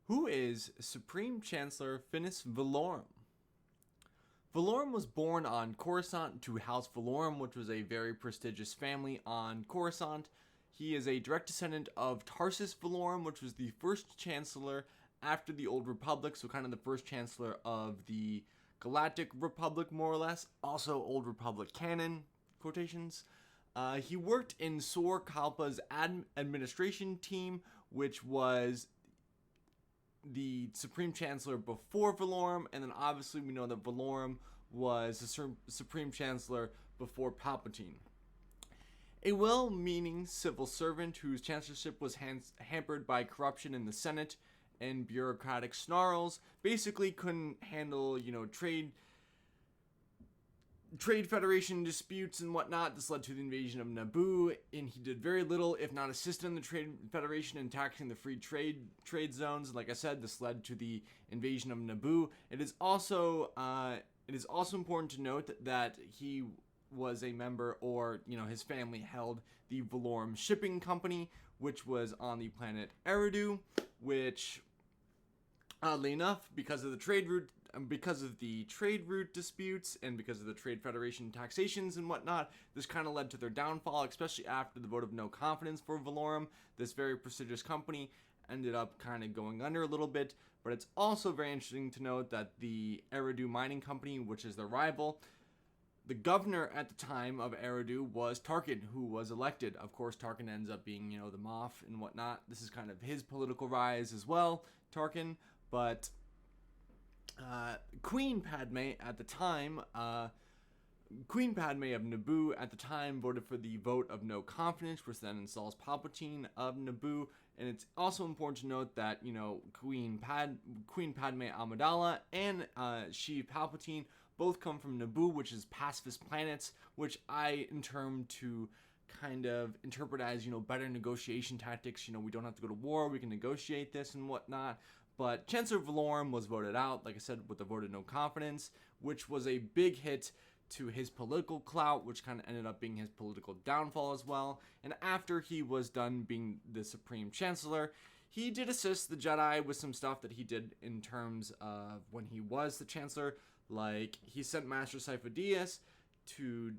Who is Supreme Chancellor Finis Valorum? Valorum was born on Coruscant to House Valorum, which was a very prestigious family on Coruscant. He is a direct descendant of Tarsis Valorum, which was the first chancellor after the Old Republic, so kind of the first chancellor of the Galactic Republic, more or less. Also, Old Republic canon, quotations. He worked in Sor Kalpa's administration team, which was the Supreme Chancellor before Valorum, and then obviously we know that Valorum was the Supreme Chancellor before Palpatine. A well-meaning civil servant whose chancellorship was hampered by corruption in the Senate and bureaucratic snarls, basically couldn't handle, trade federation disputes and whatnot. This led to the invasion of Naboo, and he did very little, if not assist in the trade federation in taxing the free trade zones. Like I said, this led to the invasion of Naboo. It is also important to note that he was a member, or his family held the Valorum Shipping Company, which was on the planet Eridu, which, oddly enough, because of the trade route disputes and because of the Trade Federation taxations and whatnot, this kind of led to their downfall, especially after the vote of no confidence for Valorum. This very prestigious company ended up kind of going under a little bit, but it's also very interesting to note that the Eridu Mining Company, which is their rival, the governor at the time of Eridu was Tarkin, who was elected. Of course, Tarkin ends up being, the Moff and whatnot. This is kind of his political rise as well, Tarkin. But Queen Padme at the time, Queen Padme of Naboo at the time voted for the vote of no confidence, which then installs Palpatine of Naboo. And it's also important to note that, Queen Padme Amidala and Sheev Palpatine both come from Naboo, which is pacifist planets, which I kind of interpret as, better negotiation tactics. We don't have to go to war, we can negotiate this and whatnot. But Chancellor Valorum was voted out, like I said, with the vote of no confidence, which was a big hit to his political clout, which kind of ended up being his political downfall as well. And after he was done being the Supreme Chancellor, he did assist the Jedi with some stuff that he did in terms of when he was the Chancellor. Like, he sent Master Sifo-Dyas to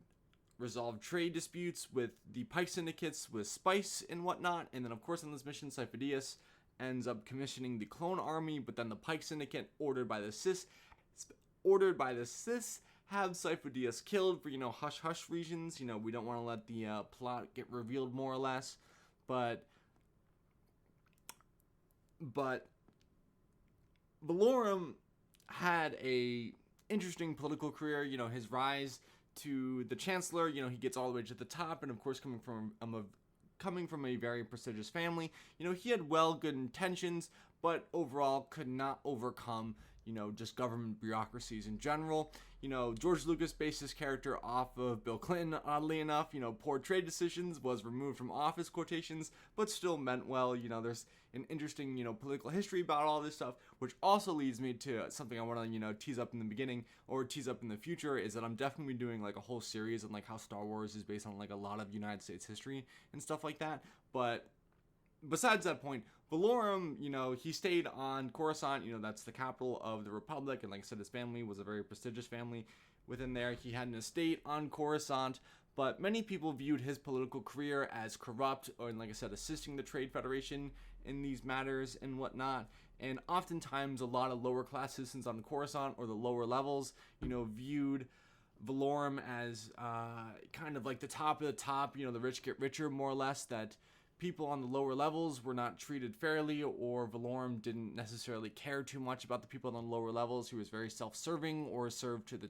resolve trade disputes with the Pike Syndicates with spice and whatnot. And then, of course, on this mission, Sifo-Dyas ends up commissioning the clone army, but then the Pike Syndicate, ordered by the Sis, have Sifo-Dyas killed for, hush-hush reasons. We don't want to let the plot get revealed, more or less. But Valorum had a interesting political career. His rise to the Chancellor, he gets all the way to the top, and of course coming from a very prestigious family, he had good intentions, but overall could not overcome, just government bureaucracies in general. George Lucas based his character off of Bill Clinton, oddly enough. Poor trade decisions, was removed from office, quotations, but still meant well. There's an interesting, political history about all this stuff, which also leads me to something I want to, tease up in the beginning, or tease up in the future, is that I'm definitely doing, a whole series on, how Star Wars is based on, a lot of United States history and stuff like that. But besides that point, Valorum, he stayed on Coruscant. That's the capital of the Republic, and like I said, his family was a very prestigious family within there. He had an estate on Coruscant, but many people viewed his political career as corrupt, or, like I said, assisting the Trade Federation in these matters and whatnot. And oftentimes, a lot of lower class citizens on Coruscant, or the lower levels, viewed Valorum as kind of like the top of the top. The rich get richer, more or less, that people on the lower levels were not treated fairly, or Valorum didn't necessarily care too much about the people on the lower levels. He was very self-serving, or served to the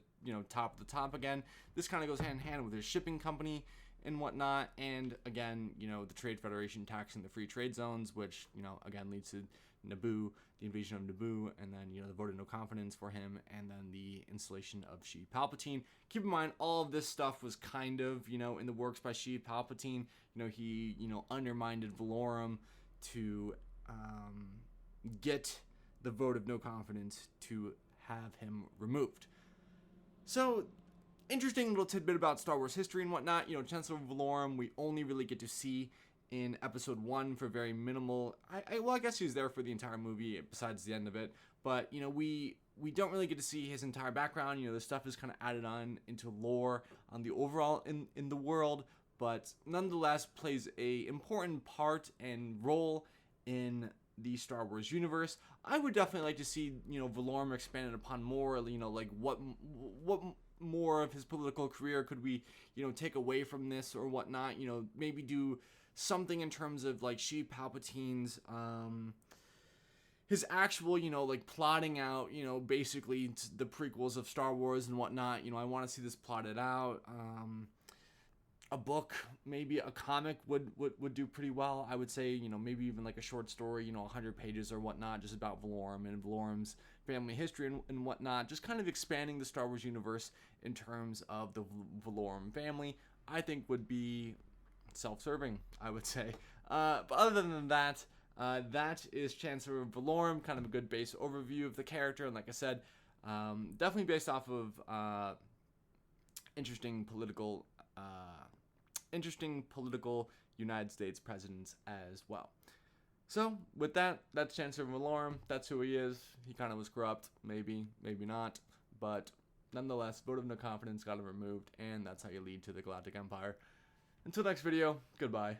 top of the top again. This kind of goes hand in hand with his shipping company and whatnot, and again, the Trade Federation taxing the free trade zones, which again leads to Naboo, the invasion of Naboo, and then the vote of no confidence for him, and then the installation of Sheev Palpatine. Keep in mind, all of this stuff was kind of in the works by Sheev Palpatine. He undermined Valorum to get the vote of no confidence to have him removed. So, interesting little tidbit about Star Wars history and whatnot. Chancellor Valorum, we only really get to see in episode 1 for very minimal. I guess he was there for the entire movie besides the end of it, but you know, we don't really get to see his entire background. You know, the stuff is kind of added on into lore on the overall in the world, but nonetheless plays a important part and role in the Star Wars universe. I would definitely like to see, you know, Valorum expanded upon more. You know, like what more of his political career could we, you know, take away from this or whatnot. You know, maybe do something in terms of like Palpatine's his actual, you know, like plotting out, you know, basically the prequels of Star Wars and whatnot. You know, I want to see this plotted out. A book, maybe a comic would do pretty well. I would say, you know, maybe even like a short story, you know, 100 pages or whatnot, just about Valorum and Valorum's family history and whatnot. Just kind of expanding the Star Wars universe in terms of the Valorum family, I think would be self-serving, I would say. But other than that, that is Chancellor Valorum, kind of a good base overview of the character. And like I said, definitely based off of interesting political United States presidents as well. So with that, that's Chancellor Valorum. That's who he is. He kind of was corrupt, maybe not, but nonetheless, vote of no confidence got him removed, and that's how you lead to the Galactic Empire. Until next video, goodbye.